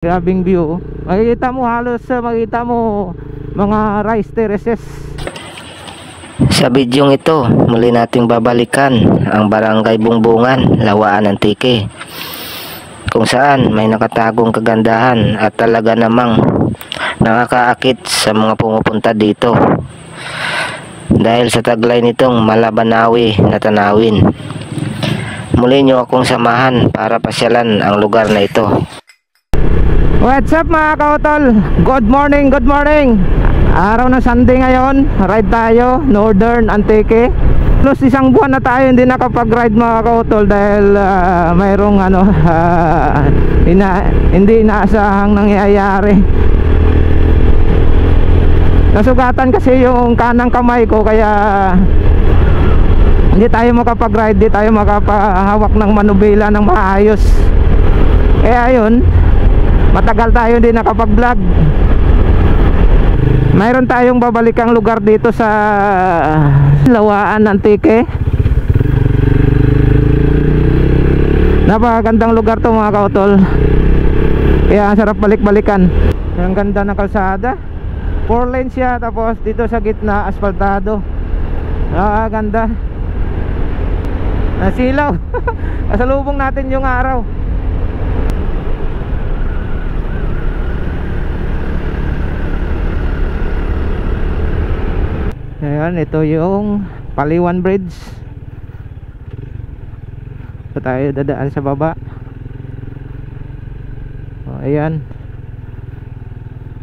Grabing view. Makikita mo halos makikita mo mga rice terraces. Sa bidyong ito, muli nating babalikan ang Barangay Bungbungan, Lawaan, Antique, kung saan may nakatagong kagandahan at talaga namang nakakaakit sa mga pumupunta dito dahil sa taglay nitong malabanawi na tanawin. Muli nyo akong samahan para pasyalan ang lugar na ito. What's up mga kautol? Good morning, good morning. Araw ng Sunday ngayon. Ride tayo, Northern Antique. Plus isang buwan na tayo hindi nakapag-ride mga kautol dahil mayroong hindi inaasahang nangyayari. Nasugatan kasi yung kanang kamay ko kaya hindi tayo makapag-ride, hindi tayo makapahawak ng manubela ng maayos. Kaya yun, matagal tayo hindi nakapag-vlog. Mayroon tayong babalikang lugar dito sa Lawaan, Antique. Napakagandang lugar to mga kautol. Kaya sarap balik-balikan. Ang ganda ng kalsada. 4 lanes siya, tapos dito sa gitna asfaltado. Ganda. Nasilaw. Kasalubong natin yung araw. Ayan, ito yung Paliwan Bridge. So tayo dadaan sa baba. Ayan.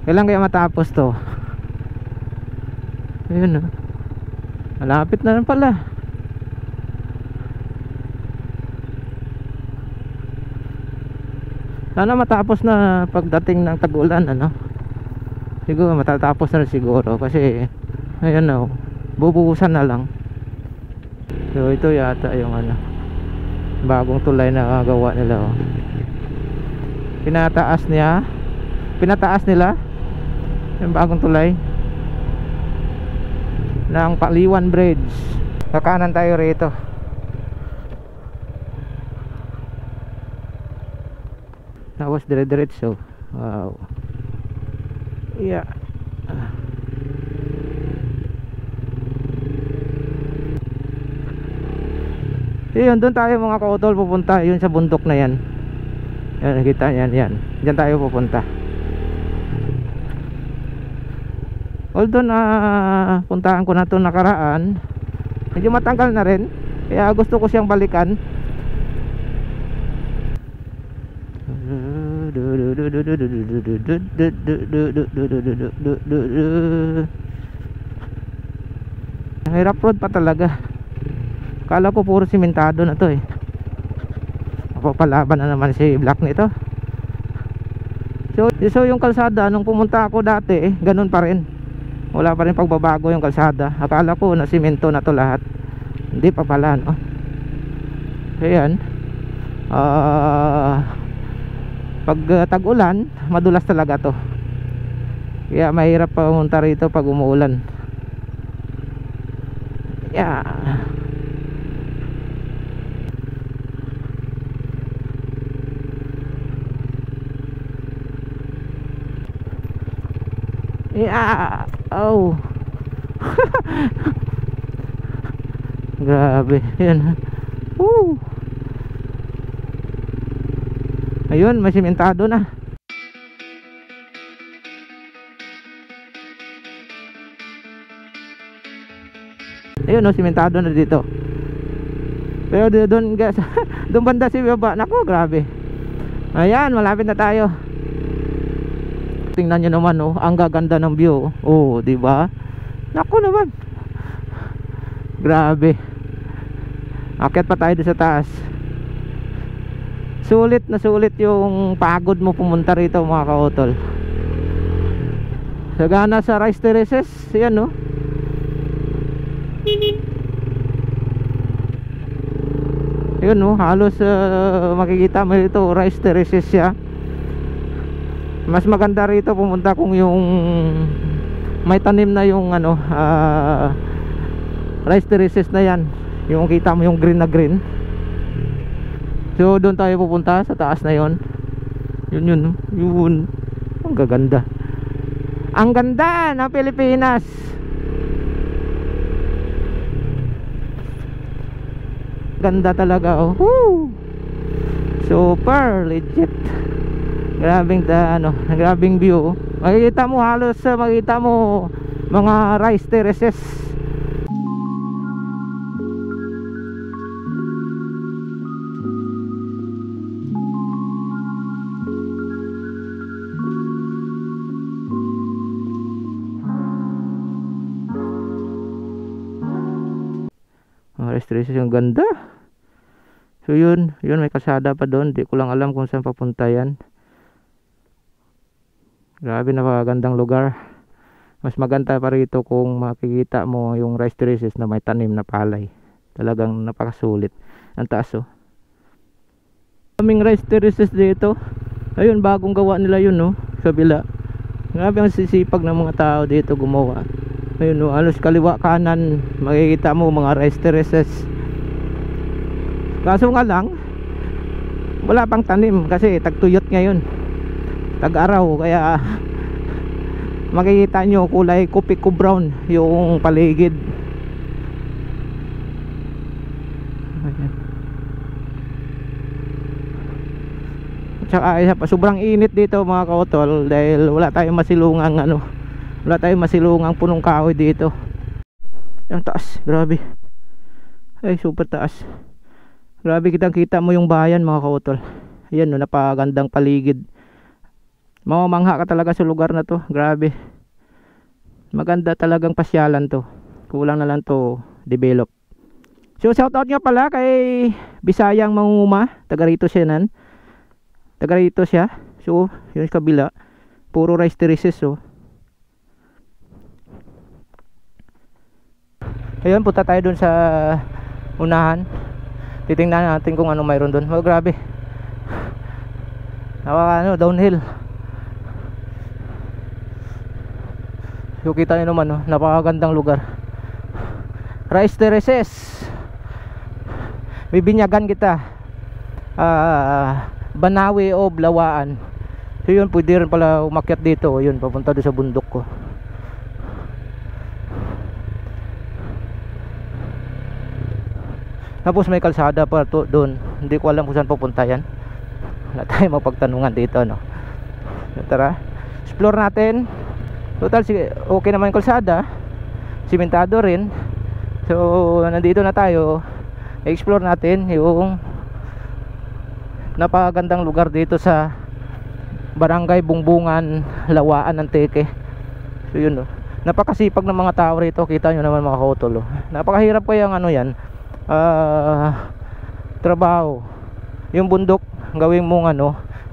Kailan kaya matapos to? Ayun, malapit na rin pala. Sana matapos na pagdating ng tag-ulan, ano? Siguro matatapos na rin siguro kasi ayan na, bubuhusan na lang. So ito yata yung bagong tulay na gawa nila, oh. Pinataas nila yung bagong tulay ng Paliwan Bridge. Kakanan tayo rito. Tapos dire-diretso. Wow. Yeah. Yun, doon tayo mga kautol pupunta. Yun sa bundok na yan. Yan, nakita yan, yan. Diyan tayo pupunta. Although puntahan ko na ito nakaraan, medyo matanggal na rin. Kaya gusto ko siyang balikan. Hirap road pa talaga. Kala ko puro simentado na to eh. Papalaban na naman si Black nito. So yung kalsada nung pumunta ako dati ganun pa rin. Wala pa rin pagbabago yung kalsada. Akala ko na simento na to lahat. Hindi pa pala, no? Ayan. Pag tag-ulan, madulas talaga to. Kaya mahirap pumunta rito pag umuulan. Yeah. Yeah. Oh. Grabe. Yan. Woo. Ayun, may simentado na. Ayun, no, simentado na dito. Pero doon guys, doon banda si baba. Naku, grabe. Ayan, malapit na tayo. Tingnan nyo naman, oh, ang gaganda ng view. Oh, di ba? Naku naman. Grabe. Akyat pa tayo doon sa taas. Sulit na sulit yung pagod mo pumunta rito mga kautol. Sagana sa rice terraces. Yan, no? Yun, no? Halos makikita mo ito rice terraces siya. Mas maganda rito pumunta kung yung may tanim na yung rice terraces na yan. Yung kita mo yung green na green. So doon tayo pupunta sa taas na yon. Yun, no? Yun. Ang gaganda. Ang ganda ng Pilipinas. Ganda talaga, oh. Woo! Super legit. Grabing view. Makikita mo halos, makikita mo mga rice terraces. Rice terraces, yung ganda. So yun may kalsada pa doon. Di ko lang alam kung saan papunta yan. Grabe, napakagandang lugar. Mas maganda pa rito kung makikita mo yung rice terraces na may tanim na palay. Talagang napakasulit. Ang taas, oh. Kaming rice terraces dito. Ayun, bagong gawa nila yun, no? Sa kabila. Grabe ang sisipag ng mga tao dito gumawa. Ayun, no? Halos kaliwa kanan makikita mo mga rice terraces. Kaso nga lang, wala pang tanim kasi tagtuyot ngayon, tag-araw, kaya makikita nyo kulay kupiko brown yung paligid. Ayan. Tsaka isa pa, sobrang init dito mga kautol dahil wala tayong masilungang punong kahoy dito. Ang taas, grabe. Ay, super taas. Grabe, kitang-kita mo yung bayan mga kautol. Ayan, no, napakagandang paligid. Mamamangha ka talaga sa lugar na to. Grabe. Maganda talagang pasyalan to. Kulang na lang to develop. So shoutout nga pala kay Bisayang Mangunguma. Taga rito siya nan. Taga rito siya. So yun sa kabila, puro rice terraces, oh. Ayun, punta tayo dun sa unahan. Titingnan natin kung ano mayroon doon. Oh, grabe. Downhill. So kita nyo naman, oh, napakagandang lugar. Rice terraces. Bibinyagan kita. Banawe o Lawaan. So yun, pwede rin pala umakyat dito. Yun, papunta doon sa bundok ko. Tapos may kalsada pa doon. Hindi ko alam kung saan pupunta yan. Wala tayong mapagtanungan dito, no? Tara, explore natin. Total, okay naman yung kalsada. Simentado rin. So, nandito na tayo. Explore natin yung napakagandang lugar dito sa Barangay Bungbungan, Lawaan, Antique. So, yun, no? Napakasipag ng mga tao rito. Kita nyo naman mga kautol, oh. Napakahirap kaya ano yan. Trabaho. Yung bundok gawin mong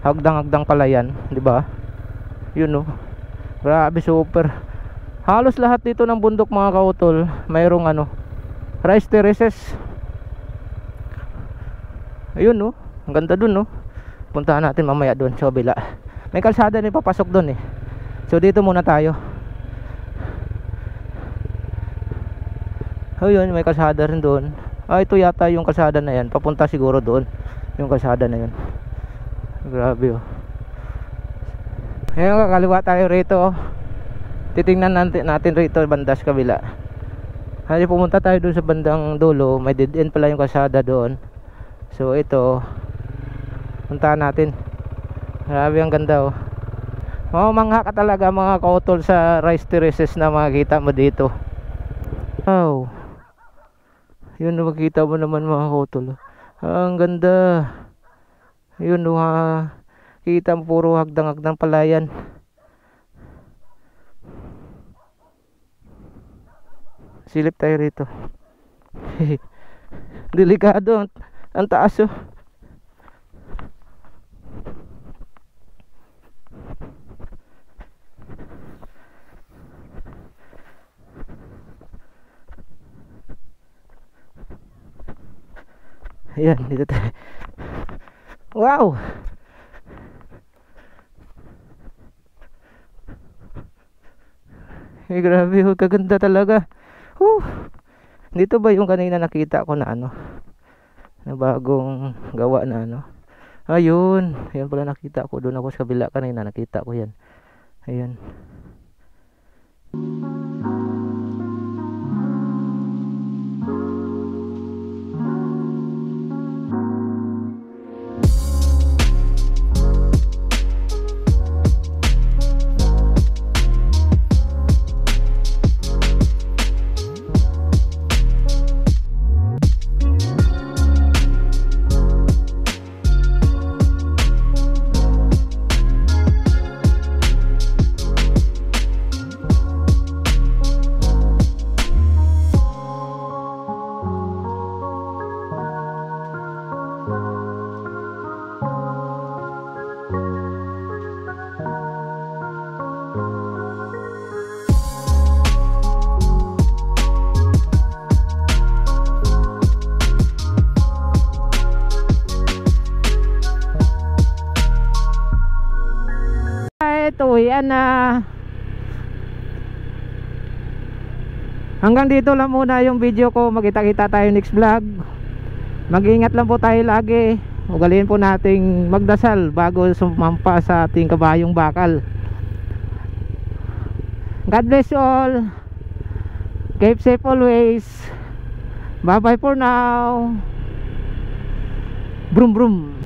hagdang-hagdang pala yan, di ba? Yun, no. Grabe, super. Halos lahat dito ng bundok mga kautol mayroong rice terraces. Ayun, no. Ang ganda dun, no. Puntahan natin mamaya dun sa kabila. May kalsada na papasok dun, eh. So dito muna tayo. Ayun, may kalsada rin dun. Ito yata yung kalsada na yan. Papunta siguro doon yung kalsada na yun. Grabe, oh. Ngayon kakaliwa tayo rito, oh. Titingnan natin rito banda sa kabila. Kasi pumunta tayo doon sa bandang dulo. May dead end pala yung kalsada doon. So ito, puntahan natin. Grabe, ang ganda, oh. Mamamangha ka talaga mga kautol sa rice terraces na makikita mo dito. Wow. Yun, makikita mo naman mga kautol. Ang ganda. Yun, kita mo puro hagdang-hagdang palayan. Silip tayo rito. Delikado. Ang taas, oh. Ayan, dito tayo. Wow! Grabe, oh, kaganda talaga. Dito ba yung kanina nakita ko na na bagong gawa na Ayun, ayun pala nakita ko. Doon ako sa kabila kanina, nakita ko yan. Ayun. Ito, yan na. Hanggang dito lang muna yung video ko. Magkita-kita tayo next vlog. Mag-ingat lang po tayo lagi. Ugaliin po nating magdasal bago sumampa sa ating kabayong bakal. God bless you all. Keep safe always. Bye bye for now. Brum brum.